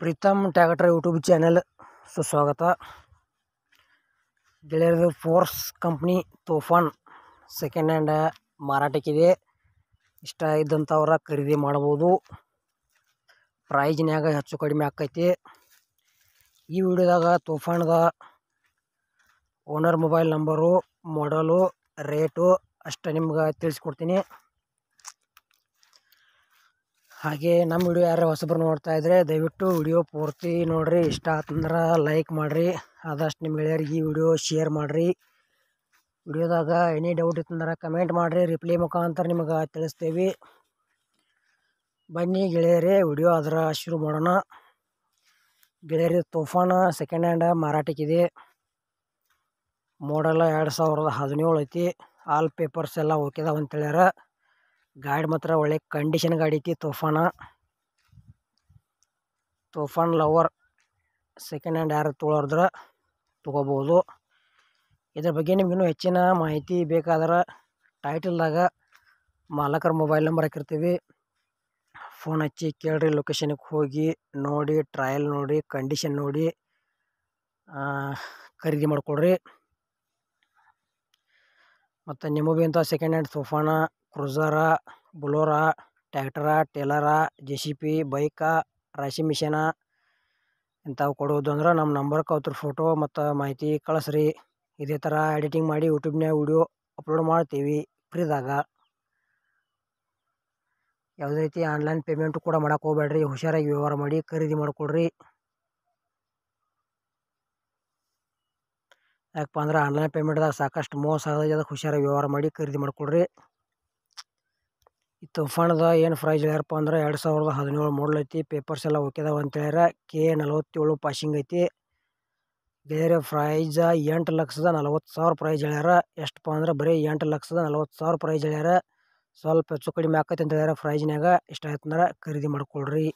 Preetham tractor YouTube channel ಸುಸ್ವಾಗತ. ಗೆಳೆಯರದು force company Toofan second hand ಮಾರಾಟಕ್ಕಿದೆ. ಇಷ್ಟ ಇದ್ದಂಥವ್ರ ಖರೀದಿ ಮಾಡ್ಬೋದು. ಪ್ರೈಜ್ನ್ಯಾಗ ಹೆಚ್ಚು ಕಡಿಮೆ ಆಕ್ಕೈತಿ. ಈ ವಿಡಿಯೋದಾಗ ತೂಫಾನ್ದ ಓನರ್ ಮೊಬೈಲ್ ನಂಬರು, ಮಾಡಲು, ರೇಟು ಅಷ್ಟು ನಿಮ್ಗೆ ತಿಳಿಸ್ಕೊಡ್ತೀನಿ. ಹಾಗೆ ನಮ್ಮ ವಿಡಿಯೋ ಯಾರು ಹೊಸಬರು ನೋಡ್ತಾ ಇದ್ರೆ ದಯವಿಟ್ಟು ವಿಡಿಯೋ ಪೂರ್ತಿ ನೋಡ್ರಿ. ಇಷ್ಟ ಆತಂದ್ರೆ ಲೈಕ್ ಮಾಡಿರಿ. ಆದಷ್ಟು ನಿಮ್ಮ ಗೆಳೆಯರಿಗೆ ಈ ವಿಡಿಯೋ ಶೇರ್ ಮಾಡಿರಿ. ವಿಡಿಯೋದಾಗ ಎನಿ ಡೌಟ್ ಇತ್ತಂದ್ರೆ ಕಮೆಂಟ್ ಮಾಡಿರಿ, ರಿಪ್ಲೈ ಮುಖಾಂತರ ನಿಮಗೆ ತಿಳಿಸ್ತೇವೆ. ಬನ್ನಿ ಗೆಳೆಯರೇ, ವಿಡಿಯೋ ಅದರ ಶುರು ಮಾಡೋಣ. ಗೆಳೆಯರಿ, ತೂಫಾನ್ ಸೆಕೆಂಡ್ ಹ್ಯಾಂಡ್ ಮಾರಾಟಕ್ಕಿದೆ. ಮಾಡಲ್ 2017 ಐತಿ. ಆಲ್ ಪೇಪರ್ಸ್ ಎಲ್ಲ ಓಕೆ ಅದಾವ ಅಂತ ಹೇಳ್ಯಾರ. ಗಾಡಿ ಮಾತ್ರ ಒಳ್ಳೆ ಕಂಡೀಷನ್ ಗಾಡಿ ಐತಿ. ತೂಫಾನ್ ಲವರ್ ಸೆಕೆಂಡ್ ಹ್ಯಾಂಡ್ ಯಾರು ತೊಗೊಳೋದ್ರ ತೊಗೋಬೋದು. ಇದ್ರ ಬಗ್ಗೆ ನಿಮ್ಗಿನ್ನೂ ಹೆಚ್ಚಿನ ಮಾಹಿತಿ ಬೇಕಾದ್ರೆ ಟೈಟಲ್ದಾಗ ಮಾಲಕರ ಮೊಬೈಲ್ ನಂಬರ್ ಹಾಕಿರ್ತೀವಿ. ಫೋನ್ ಹಚ್ಚಿ ಕೇಳ್ರಿ. ಲೊಕೇಶನ್ಗೆ ಹೋಗಿ ನೋಡಿ, ಟ್ರಯಲ್ ನೋಡಿ, ಕಂಡೀಷನ್ ನೋಡಿ ಖರೀದಿ ಮಾಡ್ಕೊಳ್ರಿ. ಮತ್ತು ನಿಮಗೂ ಇಂಥ ಸೆಕೆಂಡ್ ಹ್ಯಾಂಡ್ ತೂಫಾನ, ಕ್ರೂಸರ, ಬುಲೋರ, ಟ್ಯಾಕ್ಟರ, ಟೇಲರ, JCB, ಬೈಕ, ರಾಶಿ ಮಿಷನ ಇಂಥವು ಕೊಡೋದು ಅಂದ್ರೆ ನಮ್ಮ ನಂಬರ್ಗೆ ಅವ್ರ ಫೋಟೋ ಮತ್ತು ಮಾಹಿತಿ ಕಳಿಸ್ರಿ. ಇದೇ ಥರ ಎಡಿಟಿಂಗ್ ಮಾಡಿ ಯೂಟ್ಯೂಬ್ನಾಗ ವಿಡಿಯೋ ಅಪ್ಲೋಡ್ ಮಾಡ್ತೀವಿ ಫ್ರೀದಾಗ. ಯಾವುದೇ ರೀತಿ ಆನ್ಲೈನ್ ಪೇಮೆಂಟು ಕೂಡ ಮಾಡೋಕೆ ಹೋಗ್ಬೇಡ್ರಿ. ಹುಷಾರಾಗಿ ವ್ಯವಹಾರ ಮಾಡಿ ಖರೀದಿ ಮಾಡ್ಕೊಳ್ರಿ. ಯಾಕಪ್ಪ ಅಂದ್ರೆ ಆನ್ಲೈನ್ ಪೇಮೆಂಟ್ದಾಗ ಸಾಕಷ್ಟು ಮೋಸ ಆಗೋದು. ಅದಕ್ಕೆ ಹುಷಾರಾಗಿ ವ್ಯವಹಾರ ಮಾಡಿ ಖರೀದಿ ಮಾಡ್ಕೊಳ್ರಿ. ಈ ತೂಫಾನದ ಏನು ಪ್ರೈಸ್ ಹೇಳ್ಯಾರಪ್ಪ ಅಂದ್ರೆ 2017 ಮಾಡಲ್ ಐತಿ. ಪೇಪರ್ಸ್ ಎಲ್ಲ ಓಕೆ ಅದಾವ ಅಂತ ಹೇಳ್ಯಾರ. K47 ಪಾಸಿಂಗ್ ಐತಿ. ಬೇರೆ ಪ್ರೈಸ್ 8,40,000 ಪ್ರೈಸ್ ಹೇಳ್ಯಾರ. ಎಷ್ಟಪ್ಪ ಅಂದ್ರೆ ಬರೀ 8,40,000 ಪ್ರೈಸ್ ಹೇಳ್ಯಾರ. ಸ್ವಲ್ಪ ಹೆಚ್ಚು ಕಡಿಮೆ ಆಕೈತಿ ಅಂತ ಹೇಳ್ಯಾರ ಪ್ರೈಜ್ನಾಗ. ಇಷ್ಟ ಆಯ್ತು ಅಂದ್ರೆ ಖರೀದಿ ಮಾಡ್ಕೊಳ್ರಿ.